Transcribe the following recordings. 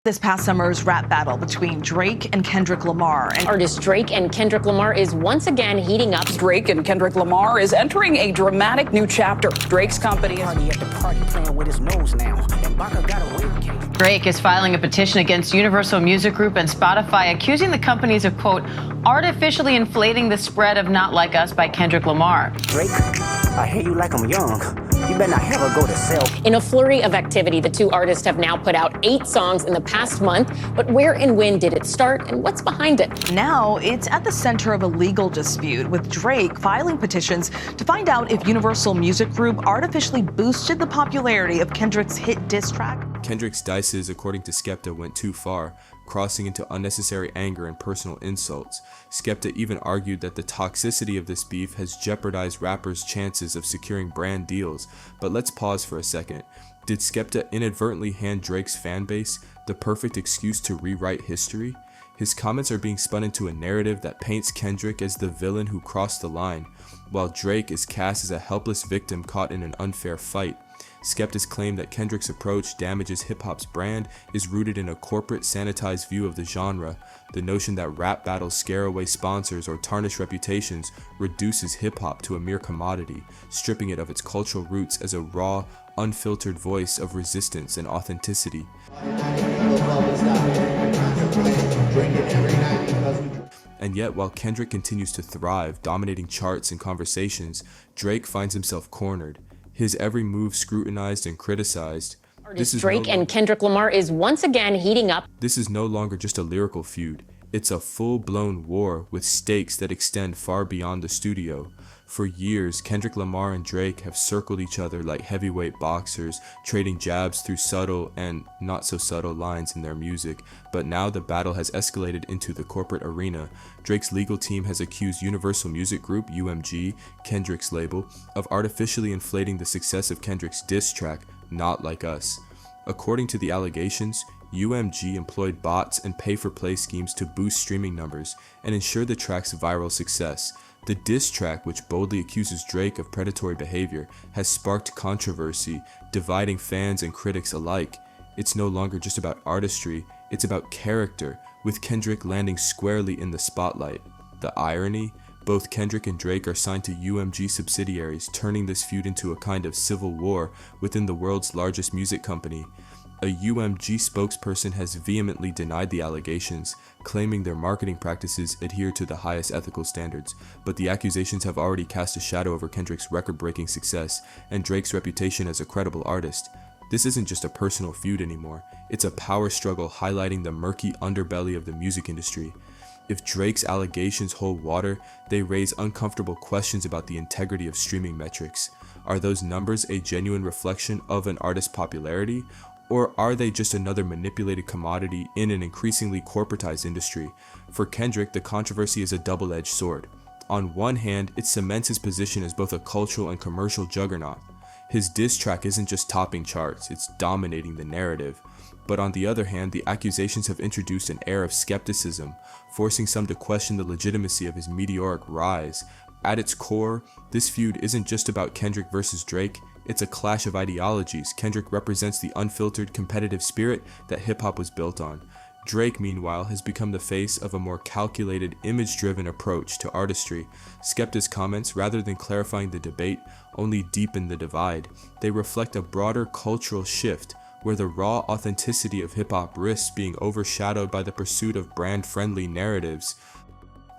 This past summer's rap battle between Drake and Kendrick Lamar. And artist Drake and Kendrick Lamar is once again heating up. Drake and Kendrick Lamar is entering a dramatic new chapter. Drake's company is at the party playing with his nose now. And Baka got a wave case. Drake is filing a petition against Universal Music Group and Spotify, accusing the companies of, quote, artificially inflating the spread of Not Like Us by Kendrick Lamar. Drake, I hear you like I'm young. You better not ever go to sell. In a flurry of activity, the two artists have now put out 8 songs in the past month. But where and when did it start, and what's behind it? Now it's at the center of a legal dispute, with Drake filing petitions to find out if Universal Music Group artificially boosted the popularity of Kendrick's hit diss track. Kendrick's dices, according to Skepta, went too far, crossing into unnecessary anger and personal insults. Skepta even argued that the toxicity of this beef has jeopardized rappers' chances of securing brand deals. But let's pause for a second. Did Skepta inadvertently hand Drake's fanbase the perfect excuse to rewrite history? His comments are being spun into a narrative that paints Kendrick as the villain who crossed the line, while Drake is cast as a helpless victim caught in an unfair fight. Skepta's claim that Kendrick's approach damages hip-hop's brand is rooted in a corporate sanitized view of the genre. The notion that rap battles scare away sponsors or tarnish reputations reduces hip-hop to a mere commodity, stripping it of its cultural roots as a raw, unfiltered voice of resistance and authenticity. And yet, while Kendrick continues to thrive, dominating charts and conversations, Drake finds himself cornered. His every move scrutinized and criticized. Artist Drake and Kendrick Lamar is once again heating up. This is no longer just a lyrical feud. It's a full-blown war with stakes that extend far beyond the studio. For years, Kendrick Lamar and Drake have circled each other like heavyweight boxers, trading jabs through subtle and not so subtle lines in their music. But now the battle has escalated into the corporate arena. Drake's legal team has accused Universal Music Group, UMG, Kendrick's label, of artificially inflating the success of Kendrick's diss track, Not Like Us. According to the allegations, UMG employed bots and pay-for-play schemes to boost streaming numbers and ensure the track's viral success. The diss track, which boldly accuses Drake of predatory behavior, has sparked controversy, dividing fans and critics alike. It's no longer just about artistry, it's about character, with Kendrick landing squarely in the spotlight. The irony? Both Kendrick and Drake are signed to UMG subsidiaries, turning this feud into a kind of civil war within the world's largest music company. A UMG spokesperson has vehemently denied the allegations, claiming their marketing practices adhere to the highest ethical standards, but the accusations have already cast a shadow over Kendrick's record-breaking success and Drake's reputation as a credible artist. This isn't just a personal feud anymore, it's a power struggle highlighting the murky underbelly of the music industry. If Drake's allegations hold water, they raise uncomfortable questions about the integrity of streaming metrics. Are those numbers a genuine reflection of an artist's popularity? Or are they just another manipulated commodity in an increasingly corporatized industry? For Kendrick, the controversy is a double-edged sword. On one hand, it cements his position as both a cultural and commercial juggernaut. His diss track isn't just topping charts, it's dominating the narrative. But on the other hand, the accusations have introduced an air of skepticism, forcing some to question the legitimacy of his meteoric rise. At its core, this feud isn't just about Kendrick versus Drake, it's a clash of ideologies. Kendrick represents the unfiltered, competitive spirit that hip-hop was built on. Drake, meanwhile, has become the face of a more calculated, image-driven approach to artistry. Skepta's comments, rather than clarifying the debate, only deepen the divide. They reflect a broader cultural shift, where the raw authenticity of hip-hop risks being overshadowed by the pursuit of brand-friendly narratives.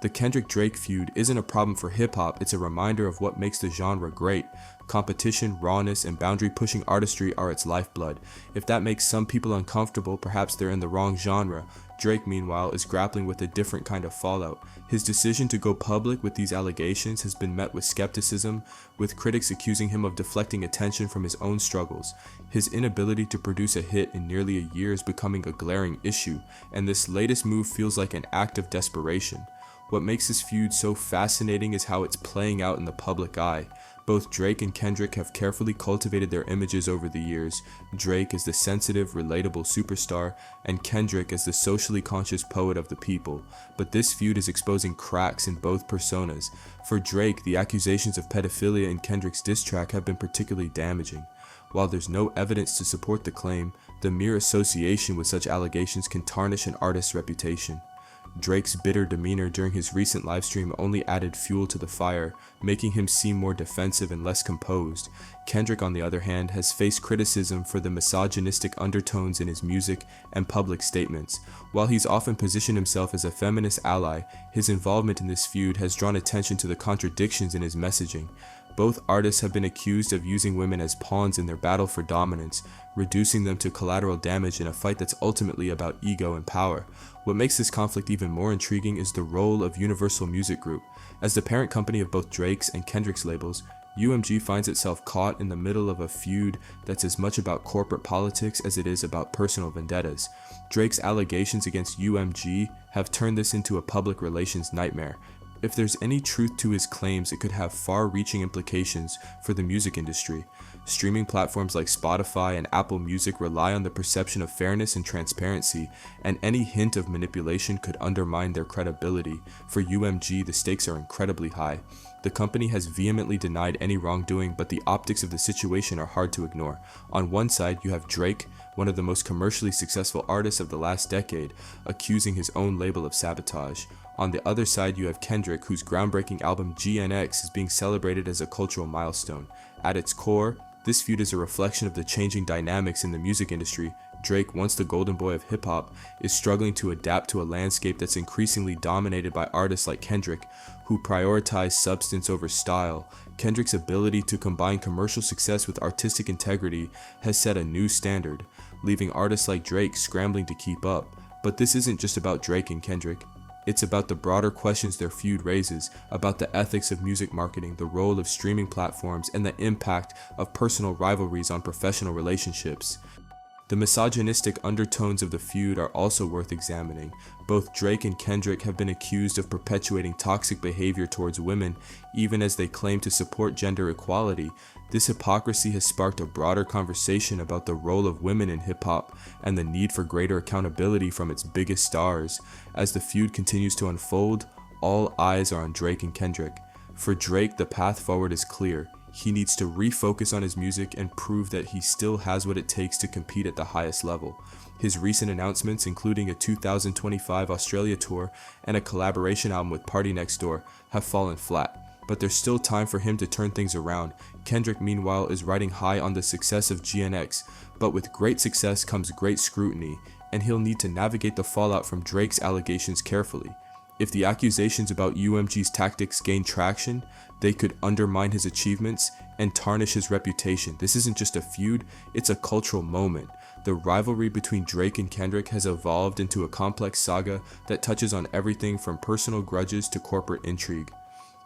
The Kendrick-Drake feud isn't a problem for hip-hop, it's a reminder of what makes the genre great. Competition, rawness, and boundary-pushing artistry are its lifeblood. If that makes some people uncomfortable, perhaps they're in the wrong genre. Drake, meanwhile, is grappling with a different kind of fallout. His decision to go public with these allegations has been met with skepticism, with critics accusing him of deflecting attention from his own struggles. His inability to produce a hit in nearly a year is becoming a glaring issue, and this latest move feels like an act of desperation. What makes this feud so fascinating is how it's playing out in the public eye. Both Drake and Kendrick have carefully cultivated their images over the years, Drake as the sensitive, relatable superstar, and Kendrick as the socially conscious poet of the people. But this feud is exposing cracks in both personas. For Drake, the accusations of pedophilia in Kendrick's diss track have been particularly damaging. While there's no evidence to support the claim, the mere association with such allegations can tarnish an artist's reputation. Drake's bitter demeanor during his recent livestream only added fuel to the fire, making him seem more defensive and less composed. Kendrick, on the other hand, has faced criticism for the misogynistic undertones in his music and public statements. While he's often positioned himself as a feminist ally, his involvement in this feud has drawn attention to the contradictions in his messaging. Both artists have been accused of using women as pawns in their battle for dominance, reducing them to collateral damage in a fight that's ultimately about ego and power. What makes this conflict even more intriguing is the role of Universal Music Group. As the parent company of both Drake's and Kendrick's labels, UMG finds itself caught in the middle of a feud that's as much about corporate politics as it is about personal vendettas. Drake's allegations against UMG have turned this into a public relations nightmare. If there's any truth to his claims, it could have far-reaching implications for the music industry. Streaming platforms like Spotify and Apple Music rely on the perception of fairness and transparency, and any hint of manipulation could undermine their credibility. For UMG, the stakes are incredibly high. The company has vehemently denied any wrongdoing, but the optics of the situation are hard to ignore. On one side, you have Drake, one of the most commercially successful artists of the last decade, accusing his own label of sabotage. On the other side, you have Kendrick, whose groundbreaking album GNX is being celebrated as a cultural milestone. At its core, this feud is a reflection of the changing dynamics in the music industry. Drake, once the golden boy of hip-hop, is struggling to adapt to a landscape that's increasingly dominated by artists like Kendrick, who prioritize substance over style. Kendrick's ability to combine commercial success with artistic integrity has set a new standard, leaving artists like Drake scrambling to keep up. But this isn't just about Drake and Kendrick. It's about the broader questions their feud raises, about the ethics of music marketing, the role of streaming platforms, and the impact of personal rivalries on professional relationships. The misogynistic undertones of the feud are also worth examining. Both Drake and Kendrick have been accused of perpetuating toxic behavior towards women, even as they claim to support gender equality. This hypocrisy has sparked a broader conversation about the role of women in hip-hop and the need for greater accountability from its biggest stars. As the feud continues to unfold, all eyes are on Drake and Kendrick. For Drake, the path forward is clear. He needs to refocus on his music and prove that he still has what it takes to compete at the highest level. His recent announcements, including a 2025 Australia tour and a collaboration album with Party Next Door, have fallen flat. But there's still time for him to turn things around. Kendrick, meanwhile, is riding high on the success of GNX, but with great success comes great scrutiny, and he'll need to navigate the fallout from Drake's allegations carefully. If the accusations about UMG's tactics gain traction, they could undermine his achievements and tarnish his reputation. This isn't just a feud, it's a cultural moment. The rivalry between Drake and Kendrick has evolved into a complex saga that touches on everything from personal grudges to corporate intrigue.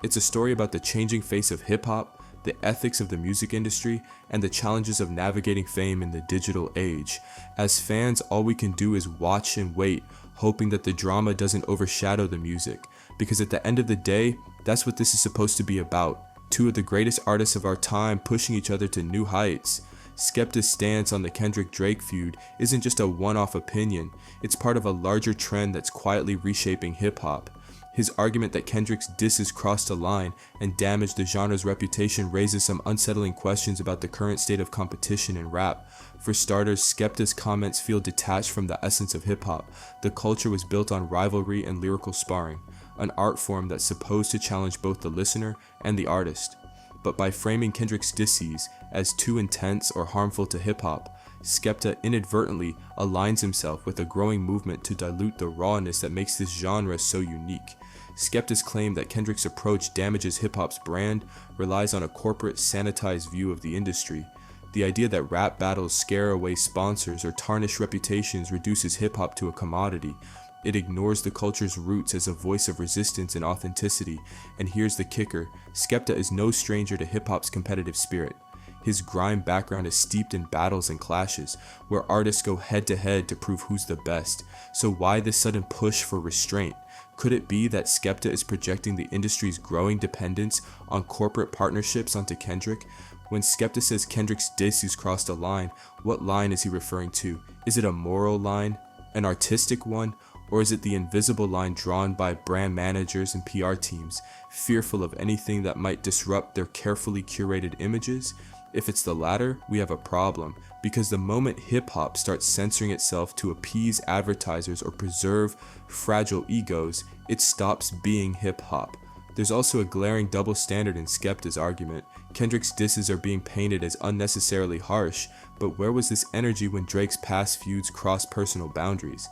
It's a story about the changing face of hip-hop, the ethics of the music industry, and the challenges of navigating fame in the digital age. As fans, all we can do is watch and wait, hoping that the drama doesn't overshadow the music. Because at the end of the day, that's what this is supposed to be about. Two of the greatest artists of our time pushing each other to new heights. Skepta's stance on the Kendrick-Drake feud isn't just a one-off opinion, it's part of a larger trend that's quietly reshaping hip-hop. His argument that Kendrick's disses crossed a line and damaged the genre's reputation raises some unsettling questions about the current state of competition in rap. For starters, Skepta's comments feel detached from the essence of hip-hop. The culture was built on rivalry and lyrical sparring, an art form that's supposed to challenge both the listener and the artist. But by framing Kendrick's disses as too intense or harmful to hip-hop, Skepta inadvertently aligns himself with a growing movement to dilute the rawness that makes this genre so unique. Skepta's claim that Kendrick's approach damages hip-hop's brand relies on a corporate, sanitized view of the industry. The idea that rap battles scare away sponsors or tarnish reputations reduces hip-hop to a commodity. It ignores the culture's roots as a voice of resistance and authenticity. And here's the kicker, Skepta is no stranger to hip-hop's competitive spirit. His grime background is steeped in battles and clashes, where artists go head-to-head to prove who's the best. So why this sudden push for restraint? Could it be that Skepta is projecting the industry's growing dependence on corporate partnerships onto Kendrick? When Skepta says Kendrick's disses crossed a line, what line is he referring to? Is it a moral line? An artistic one? Or is it the invisible line drawn by brand managers and PR teams, fearful of anything that might disrupt their carefully curated images? If it's the latter, we have a problem, because the moment hip-hop starts censoring itself to appease advertisers or preserve fragile egos, it stops being hip-hop. There's also a glaring double standard in Skepta's argument. Kendrick's disses are being painted as unnecessarily harsh, but where was this energy when Drake's past feuds crossed personal boundaries?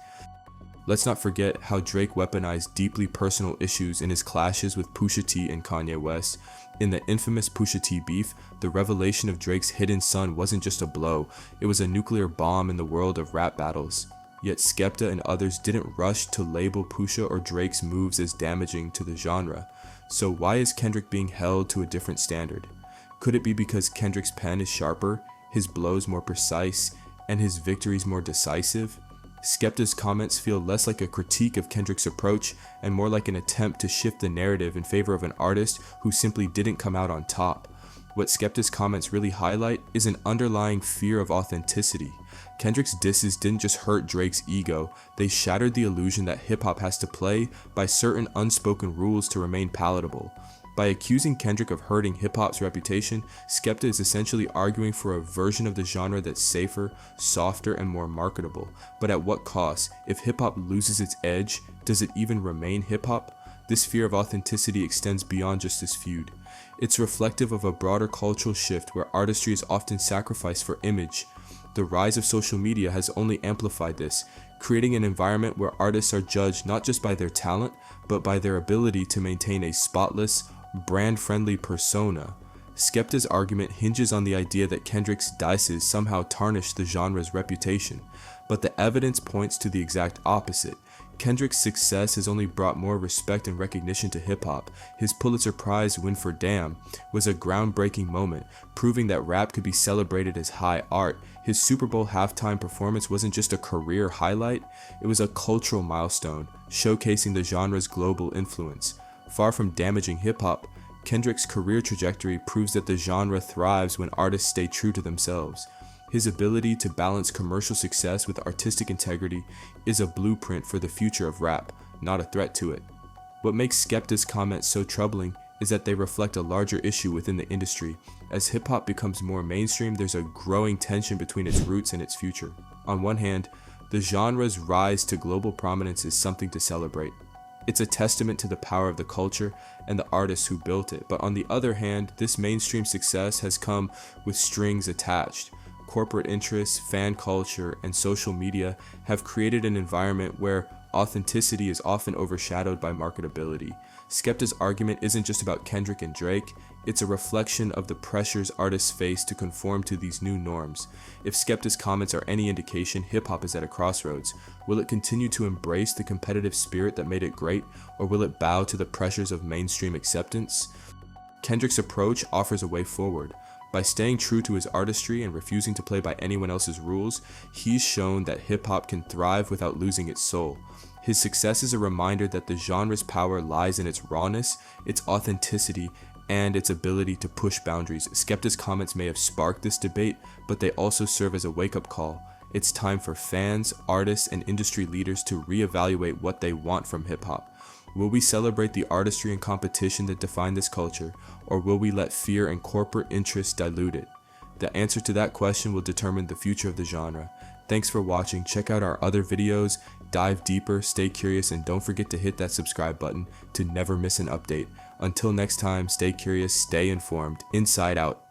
Let's not forget how Drake weaponized deeply personal issues in his clashes with Pusha T and Kanye West. In the infamous Pusha T beef, the revelation of Drake's hidden son wasn't just a blow, it was a nuclear bomb in the world of rap battles. Yet Skepta and others didn't rush to label Pusha or Drake's moves as damaging to the genre. So why is Kendrick being held to a different standard? Could it be because Kendrick's pen is sharper, his blows more precise, and his victories more decisive? Skepta's comments feel less like a critique of Kendrick's approach and more like an attempt to shift the narrative in favor of an artist who simply didn't come out on top. What Skepta's comments really highlight is an underlying fear of authenticity. Kendrick's disses didn't just hurt Drake's ego, they shattered the illusion that hip-hop has to play by certain unspoken rules to remain palatable. By accusing Kendrick of hurting hip-hop's reputation, Skepta is essentially arguing for a version of the genre that's safer, softer, and more marketable. But at what cost? If hip-hop loses its edge, does it even remain hip-hop? This fear of authenticity extends beyond just this feud. It's reflective of a broader cultural shift where artistry is often sacrificed for image. The rise of social media has only amplified this, creating an environment where artists are judged not just by their talent, but by their ability to maintain a spotless, brand-friendly persona. Skepta's argument hinges on the idea that Kendrick's dices somehow tarnished the genre's reputation, but the evidence points to the exact opposite. Kendrick's success has only brought more respect and recognition to hip-hop. His Pulitzer Prize win for Damn was a groundbreaking moment, proving that rap could be celebrated as high art. His Super Bowl halftime performance wasn't just a career highlight, it was a cultural milestone, showcasing the genre's global influence. Far from damaging hip-hop, Kendrick's career trajectory proves that the genre thrives when artists stay true to themselves. His ability to balance commercial success with artistic integrity is a blueprint for the future of rap, not a threat to it. What makes Skepta's comments so troubling is that they reflect a larger issue within the industry. As hip-hop becomes more mainstream, there's a growing tension between its roots and its future. On one hand, the genre's rise to global prominence is something to celebrate. It's a testament to the power of the culture and the artists who built it. But on the other hand, this mainstream success has come with strings attached. Corporate interests, fan culture, and social media have created an environment where authenticity is often overshadowed by marketability. Skepta's argument isn't just about Kendrick and Drake, it's a reflection of the pressures artists face to conform to these new norms. If Skepta's comments are any indication, hip-hop is at a crossroads. Will it continue to embrace the competitive spirit that made it great, or will it bow to the pressures of mainstream acceptance? Kendrick's approach offers a way forward. By staying true to his artistry and refusing to play by anyone else's rules, he's shown that hip-hop can thrive without losing its soul. His success is a reminder that the genre's power lies in its rawness, its authenticity, and its ability to push boundaries. Skepta's comments may have sparked this debate, but they also serve as a wake-up call. It's time for fans, artists, and industry leaders to reevaluate what they want from hip-hop. Will we celebrate the artistry and competition that define this culture, or will we let fear and corporate interests dilute it? The answer to that question will determine the future of the genre. Thanks for watching. Check out our other videos, dive deeper, stay curious, and don't forget to hit that subscribe button to never miss an update. Until next time, stay curious, stay informed. Inside Out.